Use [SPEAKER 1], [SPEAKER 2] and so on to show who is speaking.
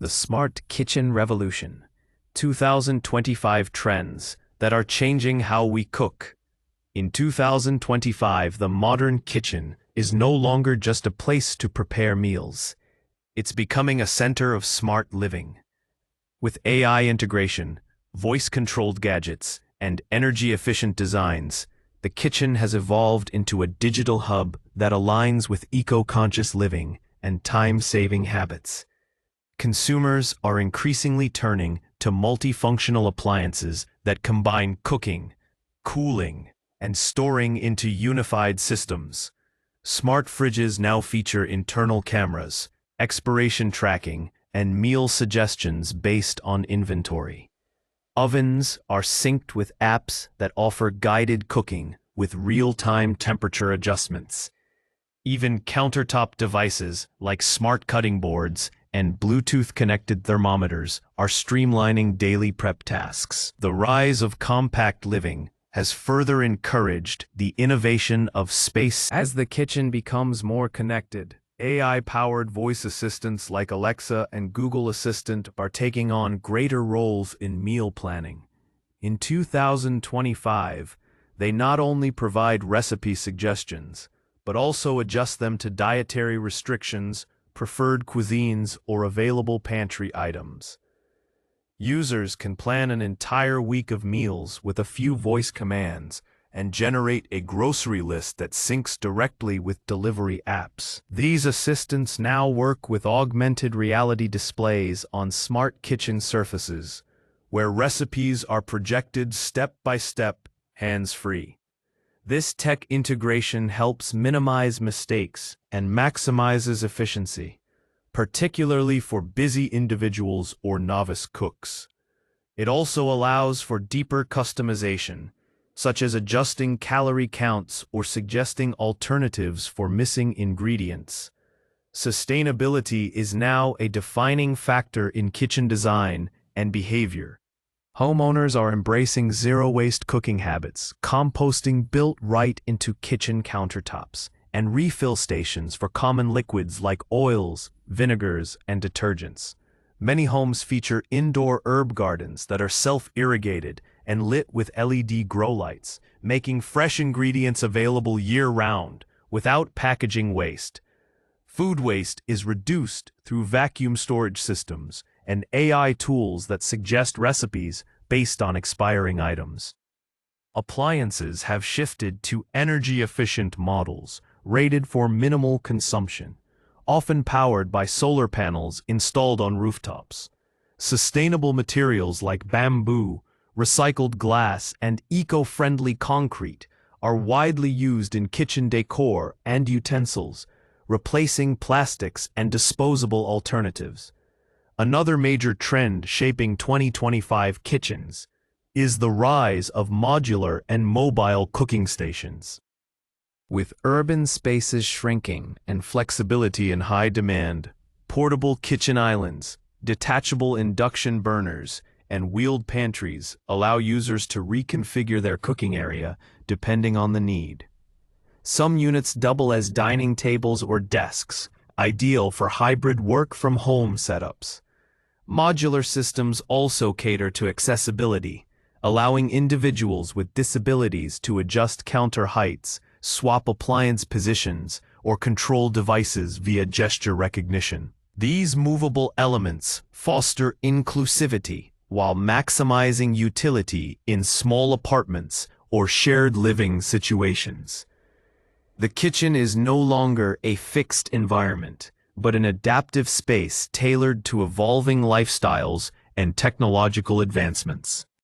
[SPEAKER 1] The Smart Kitchen Revolution. 2025 Trends that are changing how we cook. In 2025, the modern kitchen is no longer just a place to prepare meals. It's becoming a center of smart living. With AI integration, voice-controlled gadgets, and energy-efficient designs, the kitchen has evolved into a digital hub that aligns with eco-conscious living and time-saving habits. Consumers are increasingly turning to multifunctional appliances that combine cooking, cooling, and storing into unified systems. Smart fridges now feature internal cameras, expiration tracking, and meal suggestions based on inventory. Ovens are synced with apps that offer guided cooking with real-time temperature adjustments. Even countertop devices like smart cutting boards and Bluetooth-connected thermometers are streamlining daily prep tasks. The rise of compact living has further encouraged the innovation of space. As the kitchen becomes more connected, AI-powered voice assistants like Alexa and Google Assistant are taking on greater roles in meal planning. In 2025, they not only provide recipe suggestions, but also adjust them to dietary restrictions, preferred cuisines, or available pantry items. Users can plan an entire week of meals with a few voice commands and generate a grocery list that syncs directly with delivery apps. These assistants now work with augmented reality displays on smart kitchen surfaces, where recipes are projected step by step, hands-free. This tech integration helps minimize mistakes and maximizes efficiency, particularly for busy individuals or novice cooks. It also allows for deeper customization, such as adjusting calorie counts or suggesting alternatives for missing ingredients. Sustainability is now a defining factor in kitchen design and behavior. Homeowners are embracing zero-waste cooking habits, composting built right into kitchen countertops, and refill stations for common liquids like oils, vinegars, and detergents. Many homes feature indoor herb gardens that are self-irrigated and lit with LED grow lights, making fresh ingredients available year-round without packaging waste. Food waste is reduced through vacuum storage systems and AI tools that suggest recipes based on expiring items. Appliances have shifted to energy-efficient models rated for minimal consumption, often powered by solar panels installed on rooftops. Sustainable materials like bamboo, recycled glass, and eco-friendly concrete are widely used in kitchen decor and utensils, replacing plastics and disposable alternatives. Another major trend shaping 2025 kitchens is the rise of modular and mobile cooking stations. With urban spaces shrinking and flexibility in high demand, portable kitchen islands, detachable induction burners, and wheeled pantries allow users to reconfigure their cooking area depending on the need. Some units double as dining tables or desks, ideal for hybrid work-from-home setups. Modular systems also cater to accessibility, allowing individuals with disabilities to adjust counter heights, swap appliance positions, or control devices via gesture recognition. These movable elements foster inclusivity while maximizing utility in small apartments or shared living situations. The kitchen is no longer a fixed environment, but an adaptive space tailored to evolving lifestyles and technological advancements.